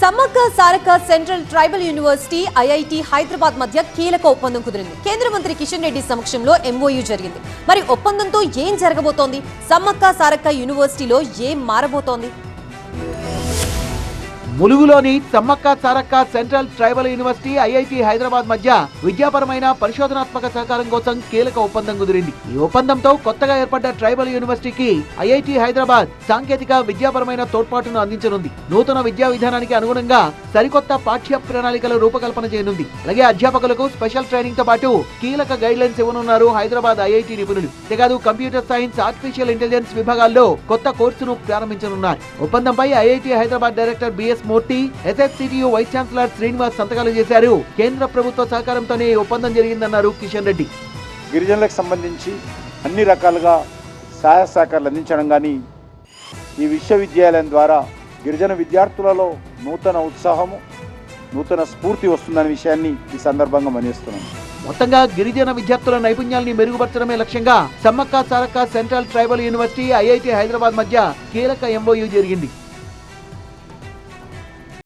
Sammakka Sarakka central tribal university IIT Hyderabad మధ్య కీలక ఒప్పందం కుదిరింది. కేంద్ర మంత్రి కిషన్ రెడ్డి సమక్షంలో ఎంఓయూ జరిగింది. మరి ఒప్పందంతో ఏం జరగబోతోంది? సమ్మక్క సారక్క యూనివర్సిటీలో ఏం మారబోతోంది? ములుగులోని Sammakka Sarakka central tribal university IIT Hyderabad మధ్య విద్యాపరమైన పరిశోధనాత్మక సహకారం కోసం కీలక ఒప్పందం కుదిరింది. ఈ ఒప్పందంతో కొత్తగా ఏర్పడ్డ ట్రైబల్ యూనివర్సిటీకి ఐఐటి హైదరాబాద్ సాంకేతిక విద్యాపరమైన తోడ్పాటును అందించనుంది. నూతన విద్యా విధానానికి అనుగుణంగా సరికొత్త పాఠ్య ప్రణాళికల రూపకల్పన చేయనుంది. అలాగే అధ్యాపకులకు స్పెషల్ ట్రైనింగ్ తో పాటు కీలక గైడ్ లైన్స్ ఇవ్వనున్నారు హైదరాబాద్ ఐఐటి నిపుణులు. అంతేకాదు కంప్యూటర్ సైన్స్, ఆర్టిఫిషియల్ ఇంటెలిజెన్స్ విభాగాల్లో కొత్త కోర్సును ప్రారంభించనున్నారు. ఒప్పందంపై ఐఐటి హైదరాబాద్ డైరెక్టర్ బిఎస్ మూర్తి, ఎస్ఎఫ్సిటియు వైస్ ఛాన్సలర్ శ్రీనివాస్ సంతకాలు చేశారు. కేంద్ర ప్రభుత్వ సహకారంతోనే ఒప్పందం జరిగిందన్నారు కిషన్ రెడ్డి. గిరిజనులకు సంబంధించి అన్ని రకాలుగా సహాయ సహకారాలు అందించడం కానీ ఈ విశ్వవిద్యాలయం ద్వారా గిరిజన విద్యార్థులలో నూతన ఉత్సాహము, నూతన స్ఫూర్తి వస్తుందనే విషయాన్ని ఈ సందర్భంగా మనిస్తున్నాం. మొత్తంగా గిరిజన విద్యార్థుల నైపుణ్యాల్ని మెరుగుపరచడమే లక్ష్యంగా Sammakka Sarakka central tribal university IIT Hyderabad మధ్య కీలక ఎంఓయూ జరిగింది.